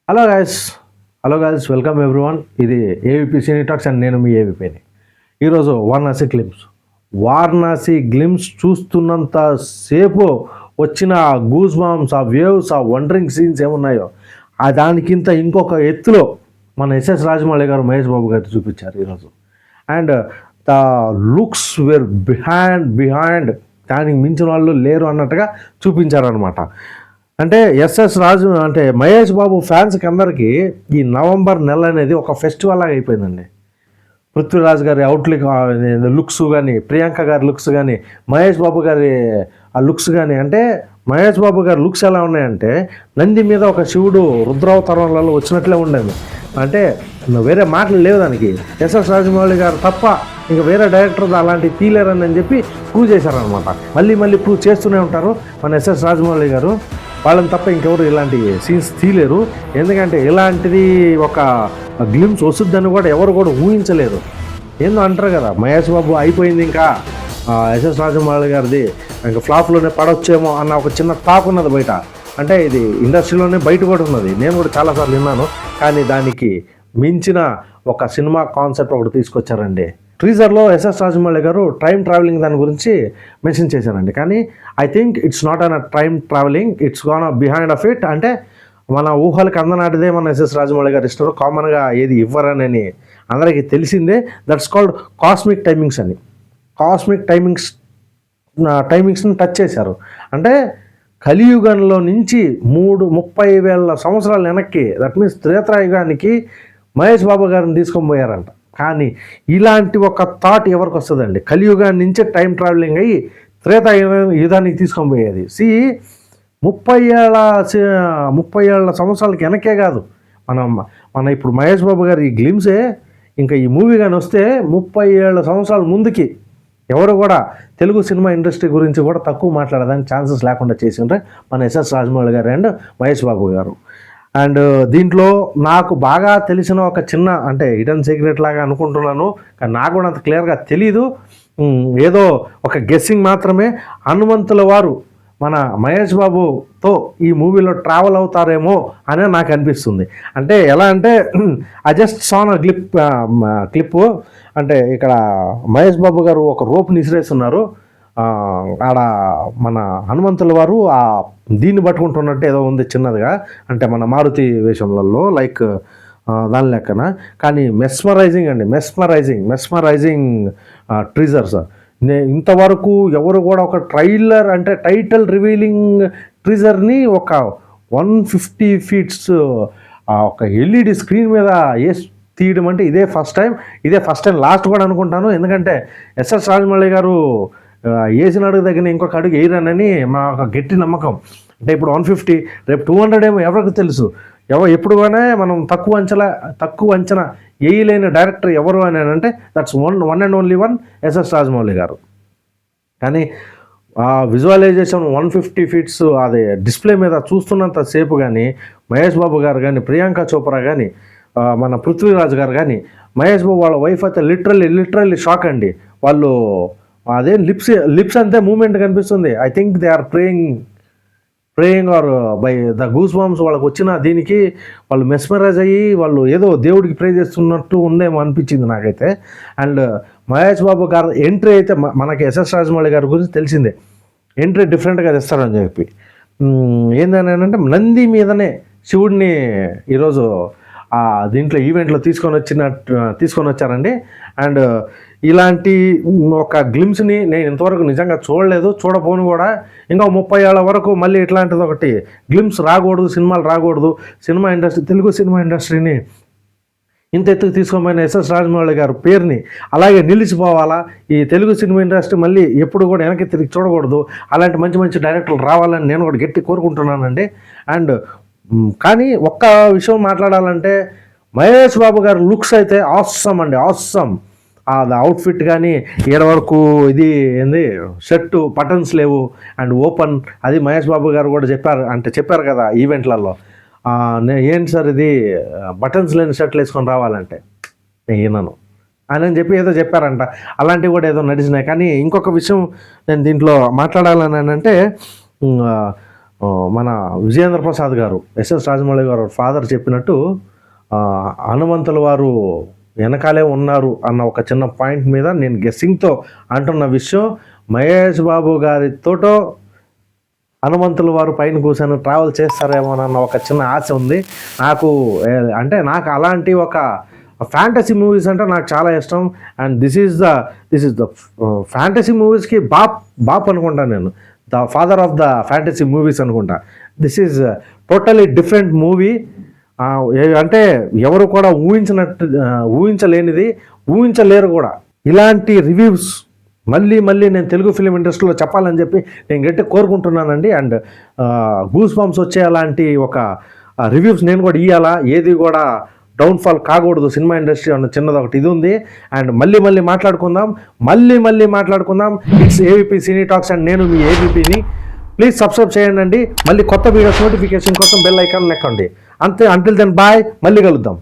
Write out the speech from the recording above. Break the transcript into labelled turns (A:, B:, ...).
A: Hello guys hello guys welcome everyone. ఇది ఏవిపి సినీ talks and నేను మీ ఏవిపిని. ఈరోజు వారణాసి గ్లిమ్స్ చూస్తున్నంత సేపు వచ్చిన ఆ గూస్ బాంబ్స్, ఆ వేవ్స్, ఆ వండరింగ్ సీన్స్ ఏమున్నాయో ఆ దానికింత ఇంకొక ఎత్తులో మన ఎస్ఎస్ రాజమౌళి గారు మహేష్ బాబు గారు చూపించారు ఈరోజు. And the looks were behind దానికి మించిన వాళ్ళు లేరు అన్నట్టుగా చూపించారనమాట. అంటే అంటే మహేష్ బాబు ఫ్యాన్స్కి అందరికీ ఈ నవంబర్ నెల అనేది ఒక ఫెస్టివల్ లాగా అయిపోయిందండి. పృథ్వీరాజ్ గారి అవుట్లుక్ లుక్స్ కానీ, ప్రియాంక గారి లుక్స్ కానీ, మహేష్ బాబు గారి ఆ లుక్స్ కానీ, అంటే మహేష్ బాబు గారి లుక్స్ ఎలా ఉన్నాయంటే నంది మీద ఒక శివుడు రుద్రావతారంలో వచ్చినట్లే ఉండేది. అంటే వేరే మాటలు లేవు దానికి. ఎస్ఎస్ రాజమౌళి గారు తప్ప ఇంకా వేరే డైరెక్టర్ అలాంటివి తీలేరని చెప్పి ప్రూవ్ చేశారనమాట. మళ్ళీ ప్రూవ్ చేస్తూనే ఉంటారు మన ఎస్ఎస్ రాజమౌళి గారు. వాళ్ళని తప్ప ఇంకెవరు ఇలాంటి సీన్స్ తీయలేరు. ఎందుకంటే ఇలాంటిది ఒక గ్లిమ్స్ వస్తుందని కూడా ఎవరు కూడా ఊహించలేరు. ఏందో అంటారు కదా, మహేష్ బాబు అయిపోయింది ఇంకా ఎస్ఎస్ రాజమౌళి గారిది ఇంకా ఫ్లాప్లోనే పడొచ్చేమో అన్న ఒక చిన్న టాక్ ఉన్నది బయట. అంటే ఇది ఇండస్ట్రీలోనే బయట కూడా ఉన్నది, నేను కూడా చాలాసార్లు విన్నాను. కానీ దానికి మించిన ఒక సినిమా కాన్సెప్ట్ ఒకటి తీసుకొచ్చారండి. ట్రీజర్లో ఎస్ఎస్ రాజమౌళి గారు టైం ట్రావెలింగ్ దాని గురించి మెన్షన్ చేశారండి. కానీ I think it's not an time travelling, it's gone behind of it. అంటే మన ఊహలకు అందనాటిదే మన ఎస్ఎస్ రాజమౌళి గారు ఇస్తారు, కామన్గా ఏది ఇవ్వరని అందరికీ తెలిసిందే. దట్స్ కాల్డ్ కాస్మిక్ టైమింగ్స్ అని. కాస్మిక్ టైమింగ్స్ని టచ్ చేశారు. అంటే కలియుగంలో నుంచి 30,000 సంవత్సరాల వెనక్కి, దట్ మీన్స్ త్రేతాయుగానికి మహేష్ బాబు గారిని తీసుకొని పోయారంట. కానీ ఇలాంటి ఒక థాట్ ఎవరికి వస్తుందండి? కలియుగాన్ని నుంచే టైం ట్రావెలింగ్ అయ్యి యుగానికి తీసుకొని పోయేది. 30 ఏళ్ళ సంవత్సరాలకి వెనకే కాదు, మన ఇప్పుడు మహేష్ బాబు గారు ఈ గ్లిమ్సే ఇంకా ఈ మూవీ కానీ వస్తే 30 సంవత్సరాల ముందుకి ఎవరు కూడా తెలుగు సినిమా ఇండస్ట్రీ గురించి కూడా తక్కువ మాట్లాడడానికి ఛాన్సెస్ లేకుండా చేసిండ్రే మన ఎస్ఎస్ రాజమౌళి గారు అండ్ మహేష్ బాబు గారు. అండ్ దీంట్లో నాకు బాగా తెలిసిన ఒక చిన్న, అంటే హిడెన్ సీక్రెట్ లాగా అనుకుంటున్నాను, కానీ నాకు కూడా అంత క్లియర్గా తెలీదు, ఏదో ఒక గెస్సింగ్ మాత్రమే. హనుమంతుల వారు మన మహేష్ బాబుతో ఈ మూవీలో ట్రావెల్ అవుతారేమో అని నాకు అనిపిస్తుంది. అంటే ఎలా అంటే ఐ జస్ట్ సాన్ క్లిప్. అంటే ఇక్కడ మహేష్ బాబు గారు ఒక రోప్ని ఇసిరేస్తున్నారు, ఆడ మన హనుమంతుల వారు ఆ దీన్ని పట్టుకుంటున్నట్టు ఏదో ఉంది చిన్నదిగా, అంటే మన మారుతి వేషంలలో లైక్ దాని లెక్కన. కానీ మెస్మరైజింగ్ ట్రీజర్స్. ఇంతవరకు ఎవరు కూడా ఒక ట్రైలర్ అంటే టైటిల్ రివీలింగ్ ట్రీజర్ని ఒక 150 feet ఒక ఎల్ఈడి స్క్రీన్ మీద తీయడం అంటే ఇదే ఫస్ట్ టైం లాస్ట్ కూడా అనుకుంటాను. ఎందుకంటే ఎస్ఎస్ రాజమౌళి గారు వేసిన అడుగు దగ్గర ఇంకొక అడుగు వేయరనని మా ఒక గట్టి నమ్మకం. అంటే ఇప్పుడు 150, రేపు 200 ఏమో ఎవరికి తెలుసు. ఎప్పుడు కానీ మనం తక్కువ అంచనా వేయలేని డైరెక్టర్ ఎవరు అని అంటే that's one and only SS Rajamouli గారు. కానీ ఆ విజువలైజేషన్ 150 feet అది డిస్ప్లే మీద చూస్తున్నంత సేపు కానీ మహేష్ బాబు గారు కానీ, ప్రియాంక చోప్రా కానీ, మన పృథ్వీరాజ్ గారు కానీ, మహేష్ బాబు వాళ్ళ వైఫ్ అయితే లిటరల్లీ షాక్ అండి. వాళ్ళు అదే లిప్స్ అంతే మూమెంట్ కనిపిస్తుంది. I think they are praying or by the goose bumps వాళ్ళకి వచ్చిన దీనికి వాళ్ళు మెస్మరైజ్ అయ్యి వాళ్ళు ఏదో దేవుడికి ప్రే చేస్తున్నట్టు ఉందేమో అనిపించింది నాకైతే. అండ్ మహేష్ బాబు గారు ఎంట్రీ అయితే మనకి ఎస్ఎస్ రాజమౌళి గారి గురించి తెలిసిందే, ఎంట్రీ డిఫరెంట్గా తెస్తారని చెప్పి. ఏందని అంటే నంది మీదనే శివుడిని ఈరోజు దీంట్లో ఈవెంట్లో తీసుకొని వచ్చారండి. అండ్ ఇలాంటి ఒక గ్లిమ్స్ని నేను ఇంతవరకు నిజంగా చూడలేదు, చూడపోను కూడా. ఇంకా 30 ఏళ్ళ వరకు మళ్ళీ ఇట్లాంటిది ఒకటి గ్లిమ్స్ రాకూడదు, సినిమాలు రాకూడదు, తెలుగు సినిమా ఇండస్ట్రీని ఇంత ఎత్తుకు తీసుకోమని ఎస్ఎస్ రాజమౌళి గారు పేరుని అలాగే నిలిచిపోవాలా. ఈ తెలుగు సినిమా ఇండస్ట్రీ మళ్ళీ ఎప్పుడు కూడా వెనక్కి తిరిగి చూడకూడదు. అలాంటి మంచి డైరెక్టర్లు రావాలని నేను కూడా గట్టి కోరుకుంటున్నానండి. అండ్ కానీ ఒక్క విషయం మాట్లాడాలంటే మహేష్ బాబు గారు లుక్స్ అయితే ఆసమ్ అండి, ఆసమ్. అది అవుట్ఫిట్ కానీ ఏడ వరకు ఇది ఏంది షర్టు బటన్స్ లేవు అండ్ ఓపెన్, అది మహేష్ బాబు గారు కూడా చెప్పారు కదా ఈవెంట్లలో, ఏంటి సార్ ఇది బటన్స్ లేని షర్ట్లు వేసుకొని రావాలంటే నేను అని చెప్పి ఏదో చెప్పారంట. అలాంటివి కూడా ఏదో నడిచినాయి. కానీ ఇంకొక విషయం నేను దీంట్లో మాట్లాడాలని అంటే మన విజయేంద్ర ప్రసాద్ గారు, ఎస్ఎస్ రాజమౌళి గారు ఫాదర్ చెప్పినట్టు హనుమంతుల వారు వెనకాలే ఉన్నారు అన్న ఒక చిన్న పాయింట్ మీద నేను గెస్సింగ్తో అంటున్న విషయం, మహేష్ బాబు గారితోటో హనుమంతుల వారు పైన కూర్చొని ట్రావెల్ చేస్తారేమోనన్న ఒక చిన్న ఆశ ఉంది నాకు. అంటే నాకు అలాంటి ఒక ఫ్యాంటసీ మూవీస్ అంటే నాకు చాలా ఇష్టం. And this is the fantasy మూవీస్కి బాప్ అనుకుంటాను నేను, the father of the fantasy movies అనుకుంటా. This is totally different movie. అంటే ఎవరు కూడా ఊహించలేనిది, ఊహించలేరు కూడా. ఇలాంటి రివ్యూస్ మళ్ళీ నేను తెలుగు ఫిలిం ఇండస్ట్రీలో చెప్పాలని చెప్పి నేను గట్టి కోరుకుంటున్నానండి. అండ్ గూస్ బంప్స్ వచ్చే అలాంటి ఒక రివ్యూస్ నేను కూడా ఇవ్వాలా, ఏది కూడా డౌన్ఫాల్ కాకూడదు సినిమా ఇండస్ట్రీ అన్న చిన్నది ఒకటి ఇది ఉంది. అండ్ మళ్ళీ మాట్లాడుకుందాం. It's ABP cine talks and నేను మీ ఏబీపీని. ప్లీజ్ సబ్స్క్రైబ్ చేయండి. మళ్ళీ కొత్త వీడియోస్ నోటిఫికేషన్ కోసం బెల్ ఐకాన్ నొక్కండి. అంతే. అంటిల్ దెన్ బాయ్, మళ్ళీ కలుద్దాం.